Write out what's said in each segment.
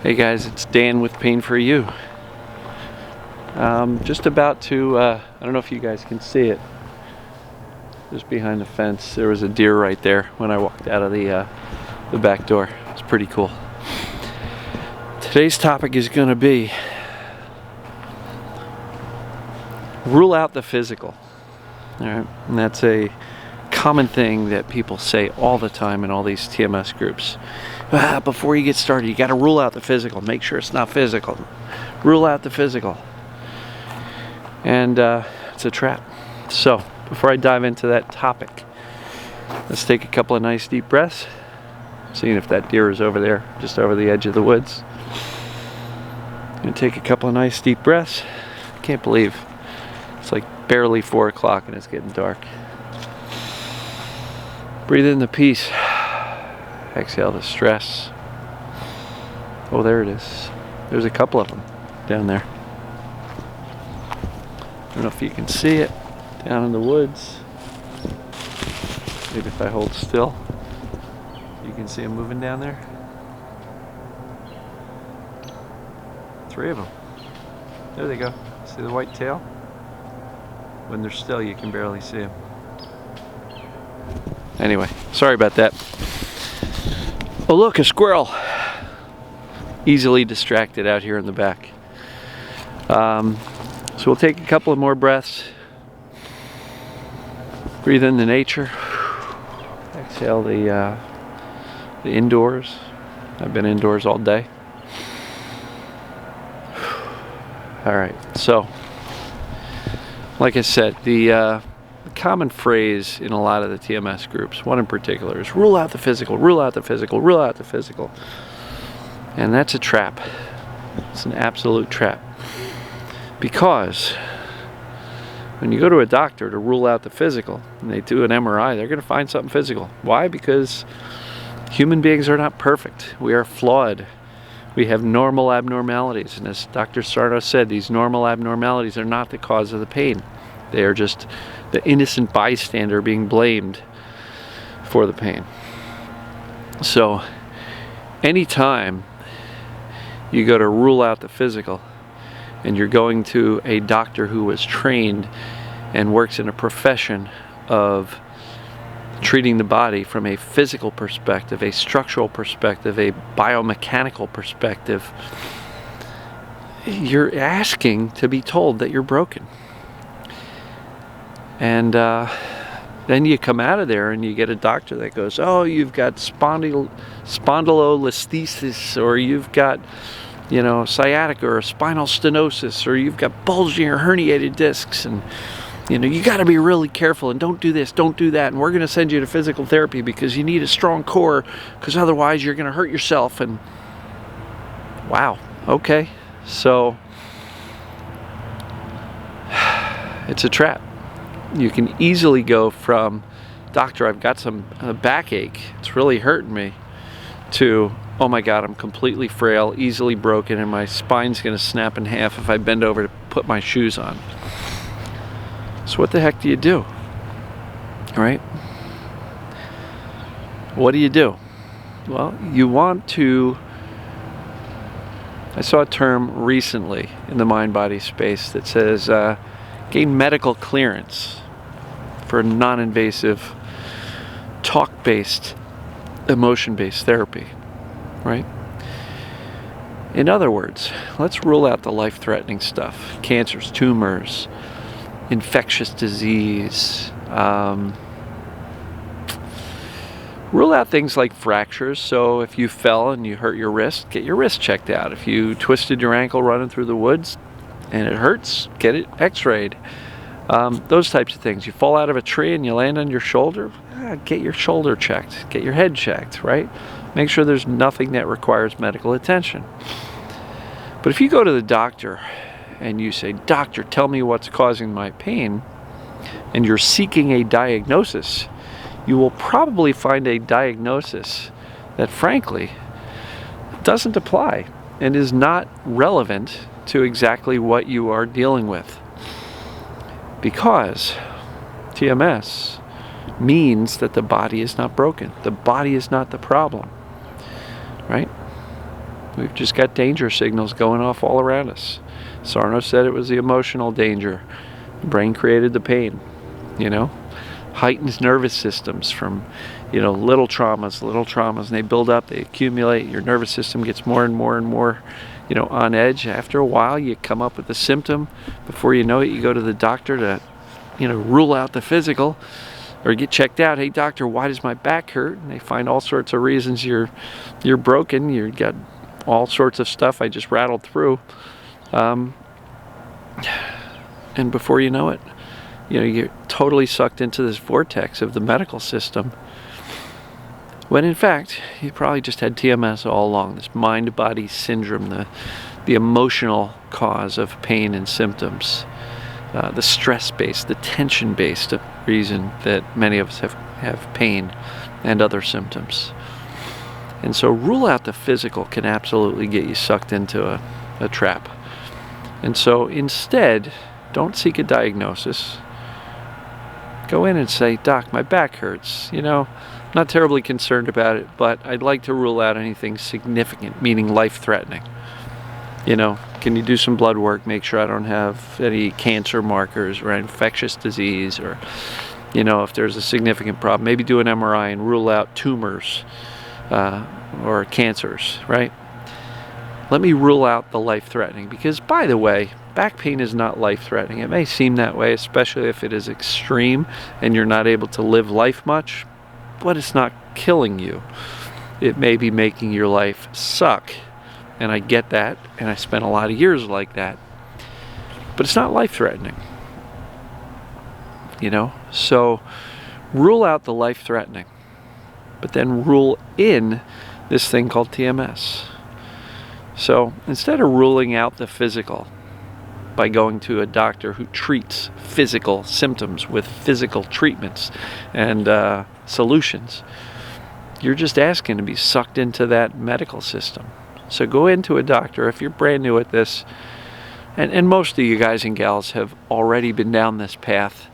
Hey guys, it's Dan with Pain for You. Just about to, I don't know if you guys can see it, just behind the fence. There was a deer right there when I walked out of the back door. It's pretty cool. Today's topic is going to be rule out the physical. All right? And that's a common thing that people say all the time in all these TMS groups. Before you get started, you got to rule out the physical. Make sure it's not physical. Rule out the physical. And it's a trap. So, before I dive into that topic, let's take a couple of nice deep breaths. Seeing if that deer is over there, just over the edge of the woods. Gonna take a couple of nice deep breaths. I can't believe it's like barely 4 o'clock and it's getting dark. Breathe in the peace. Exhale the stress. Oh, there it is. There's a couple of them down there. I don't know if you can see it down in the woods. Maybe if I hold still, you can see them moving down there. 3 of them. There they go. See the white tail? When they're still, you can barely see them. Anyway, sorry about that. Oh look, a squirrel. Easily distracted out here in the back. So we'll take a couple of more breaths. Breathe in the nature. Exhale the indoors. I've been indoors all day. All right, so like I said, the common phrase in a lot of the TMS groups, one in particular, is rule out the physical, rule out the physical, rule out the physical. And that's a trap. It's an absolute trap. Because when you go to a doctor to rule out the physical, and they do an MRI, they're going to find something physical. Why? Because human beings are not perfect. We are flawed. We have normal abnormalities. And as Dr. Sarno said, these normal abnormalities are not the cause of the pain. They are just the innocent bystander being blamed for the pain. So, anytime you go to rule out the physical, and you're going to a doctor who was trained and works in a profession of treating the body from a physical perspective, a structural perspective, a biomechanical perspective, you're asking to be told that you're broken. And then you come out of there and you get a doctor that goes, oh, you've got spondylolisthesis, or you've got, sciatica or spinal stenosis, or you've got bulging or herniated discs, and you got to be really careful and don't do this, don't do that, and we're going to send you to physical therapy because you need a strong core, because otherwise you're going to hurt yourself. And wow, okay, so it's a trap. You can easily go from, doctor, I've got some backache, it's really hurting me, to, oh my God, I'm completely frail, easily broken, and my spine's going to snap in half if I bend over to put my shoes on. So what the heck do you do? All right? What do? Well, you want to, I saw a term recently in the mind-body space that says gain medical clearance for non-invasive, talk-based, emotion-based therapy, right? In other words, let's rule out the life-threatening stuff. Cancers, tumors, infectious disease. Rule out things like fractures. So if you fell and you hurt your wrist, get your wrist checked out. If you twisted your ankle running through the woods and it hurts, get it x-rayed. Those types of things. You fall out of a tree and you land on your shoulder, get your shoulder checked, get your head checked, right? Make sure there's nothing that requires medical attention. But if you go to the doctor and you say, doctor, tell me what's causing my pain, and you're seeking a diagnosis, you will probably find a diagnosis that frankly doesn't apply and is not relevant to exactly what you are dealing with. Because TMS means that the body is not broken. The body is not the problem, right? We've just got danger signals going off all around us. Sarno said it was the emotional danger. The brain created the pain, Heightened nervous systems from, little traumas, and they build up, they accumulate. Your nervous system gets more and more and more, on edge. After a while, you come up with a symptom. Before you know it, you go to the doctor to, rule out the physical or get checked out. Hey, doctor, why does my back hurt? And they find all sorts of reasons you're broken. You've got all sorts of stuff I just rattled through. And before you know it, you're totally sucked into this vortex of the medical system. When in fact, you probably just had TMS all along, this mind-body syndrome, the emotional cause of pain and symptoms, the stress-based, the tension-based reason that many of us have pain and other symptoms. And so rule out the physical can absolutely get you sucked into a trap. And so instead, don't seek a diagnosis. Go in and say, Doc, my back hurts. I'm not terribly concerned about it, but I'd like to rule out anything significant, meaning life-threatening. Can you do some blood work, make sure I don't have any cancer markers or infectious disease, or, if there's a significant problem, maybe do an MRI and rule out tumors or cancers, right? Let me rule out the life-threatening, because, by the way, back pain is not life-threatening. It may seem that way, especially if it is extreme and you're not able to live life much, but it's not killing you. It may be making your life suck, and I get that, and I spent a lot of years like that, but it's not life-threatening. So rule out the life-threatening, but then rule in this thing called TMS. So instead of ruling out the physical by going to a doctor who treats physical symptoms with physical treatments and solutions, you're just asking to be sucked into that medical system. So go into a doctor if you're brand new at this, and most of you guys and gals have already been down this path,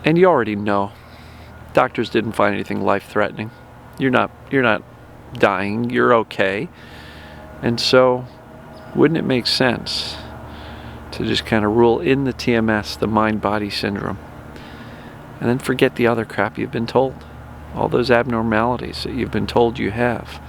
and you already know doctors didn't find anything life-threatening. You're not dying. You're okay. And so, wouldn't it make sense to just kind of rule in the TMS, the mind-body syndrome, and then forget the other crap you've been told, all those abnormalities that you've been told you have?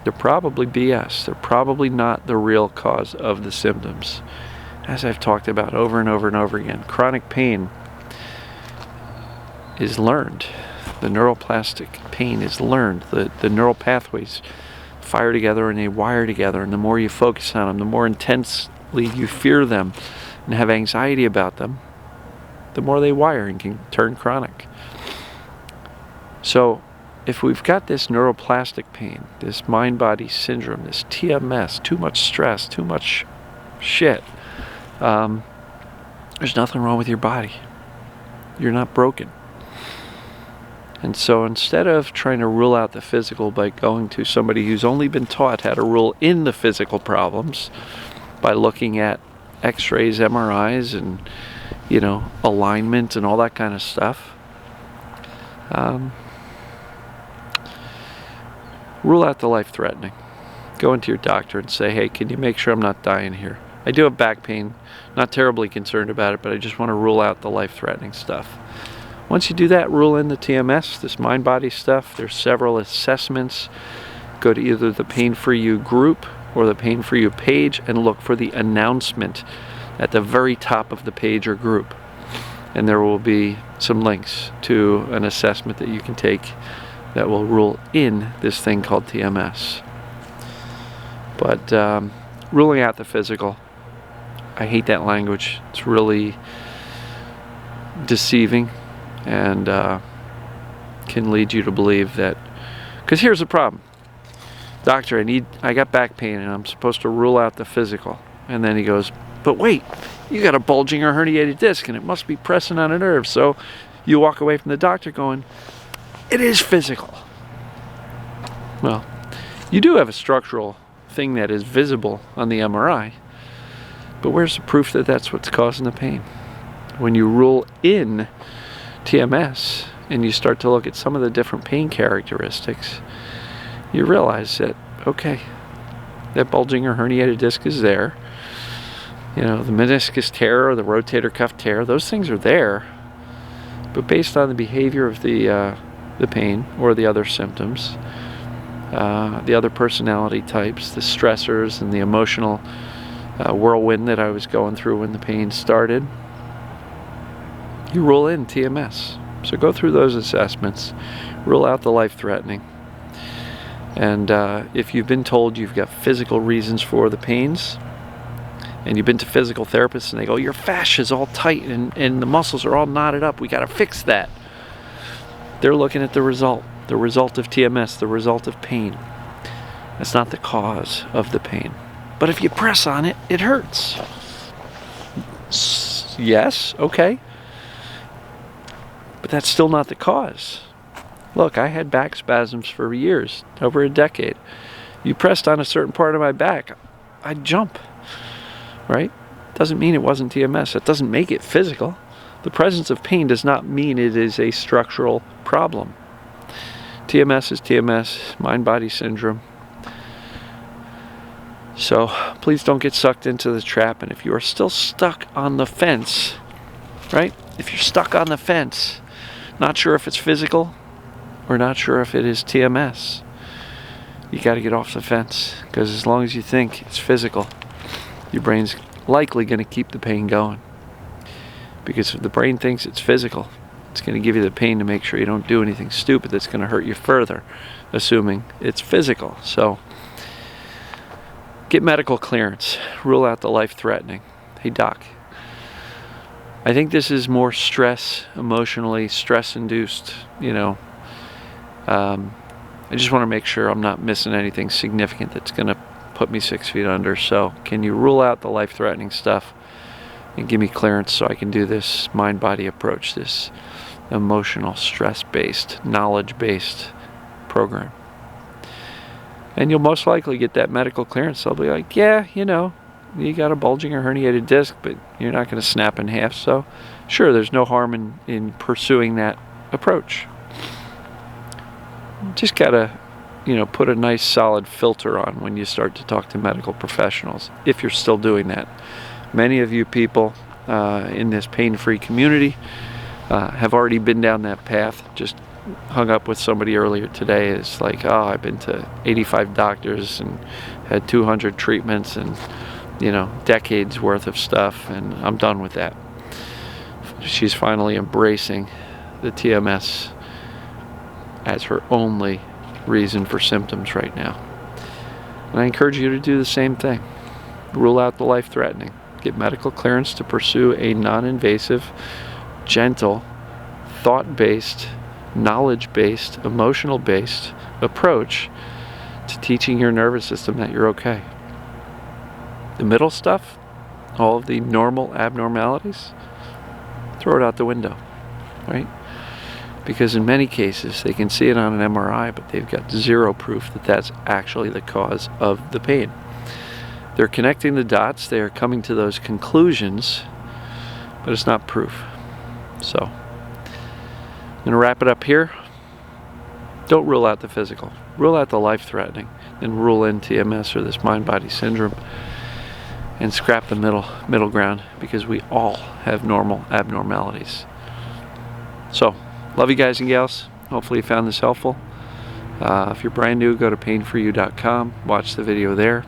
They're probably BS. They're probably not the real cause of the symptoms. As I've talked about over and over and over again, chronic pain is learned. The neuroplastic pain is learned. The neural pathways fire together and they wire together, and the more you focus on them, the more intensely you fear them and have anxiety about them, the more they wire and can turn chronic. So if we've got this neuroplastic pain, this mind-body syndrome, this TMS, too much stress, too much shit, there's nothing wrong with your body. You're not broken. And so instead of trying to rule out the physical by going to somebody who's only been taught how to rule in the physical problems by looking at x-rays, MRIs, and, alignment and all that kind of stuff, rule out the life-threatening. Go into your doctor and say, hey, can you make sure I'm not dying here? I do have back pain, not terribly concerned about it, but I just want to rule out the life-threatening stuff. Once you do that, rule in the TMS, this mind-body stuff. There's several assessments. Go to either the Pain For You group or the Pain For You page and look for the announcement at the very top of the page or group. And there will be some links to an assessment that you can take that will rule in this thing called TMS. But ruling out the physical, I hate that language. It's really deceiving. And can lead you to believe that, because here's the problem. Doctor, I got back pain and I'm supposed to rule out the physical. And then he goes, but wait, you got a bulging or herniated disc and it must be pressing on a nerve. So you walk away from the doctor going, it is physical. Well, you do have a structural thing that is visible on the MRI, but where's the proof that that's what's causing the pain? When you rule in TMS and you start to look at some of the different pain characteristics, you realize that Okay, that bulging or herniated disc is there. You know, the meniscus tear or the rotator cuff tear, those things are there. But based on the behavior of the pain or the other symptoms, the other personality types, the stressors and the emotional whirlwind that I was going through when the pain started, you rule in TMS. So go through those assessments, rule out the life-threatening. And if you've been told you've got physical reasons for the pains, and you've been to physical therapists and they go, your fascia is all tight and the muscles are all knotted up, we got to fix that. They're looking at the result of TMS, the result of pain. That's not the cause of the pain. But if you press on it, it hurts. Yes, okay. But that's still not the cause. Look, I had back spasms for years, over a decade. You pressed on a certain part of my back, I'd jump, right? Doesn't mean it wasn't TMS. It doesn't make it physical. The presence of pain does not mean it is a structural problem. TMS is TMS, mind-body syndrome. So please don't get sucked into the trap. And if you are still stuck on the fence, right? If you're stuck on the fence, not sure if it's physical or not sure if it is TMS, you got to get off the fence, because as long as you think it's physical, your brain's likely going to keep the pain going. Because if the brain thinks it's physical, it's going to give you the pain to make sure you don't do anything stupid that's going to hurt you further, assuming it's physical. So get medical clearance, rule out the life-threatening. Hey doc, I think this is more stress, emotionally stress-induced, you know. I just want to make sure I'm not missing anything significant that's going to put me 6 feet under. So can you rule out the life-threatening stuff and give me clearance so I can do this mind-body approach, this emotional, stress-based, knowledge-based program? And you'll most likely get that medical clearance. They'll be like, yeah, you know, you got a bulging or herniated disc, but you're not going to snap in half. So sure, there's no harm in pursuing that approach. Just gotta, you know, put a nice solid filter on when you start to talk to medical professionals, if you're still doing that. Many of you people in this pain-free community have already been down that path. Just hung up with somebody earlier today. It's like, oh, I've been to 85 doctors and had 200 treatments and, you know, decades worth of stuff, and I'm done with that. She's finally embracing the TMS as her only reason for symptoms right now. And I encourage you to do the same thing. Rule out the life-threatening. Get medical clearance to pursue a non-invasive, gentle, thought-based, knowledge-based, emotional-based approach to teaching your nervous system that you're okay. The middle stuff, all of the normal abnormalities, throw it out the window, right? Because in many cases, they can see it on an MRI, but they've got zero proof that that's actually the cause of the pain. They're connecting the dots, they are coming to those conclusions, but it's not proof. So, I'm going to wrap it up here. Don't rule out the physical. Rule out the life-threatening, and rule in TMS or this mind-body syndrome, and scrap the middle ground, because we all have normal abnormalities. So, love you guys and gals. Hopefully you found this helpful. If you're brand new, go to painforyou.com. Watch the video there.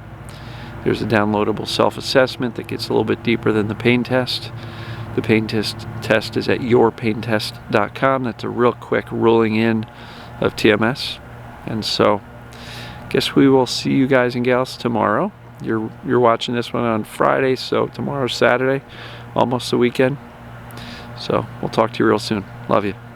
There's a downloadable self-assessment that gets a little bit deeper than the pain test. The pain test is at yourpaintest.com. That's a real quick ruling in of TMS. And so, guess we will see you guys and gals tomorrow. You're watching this one on Friday, so tomorrow's Saturday, almost the weekend. So we'll talk to you real soon. Love you.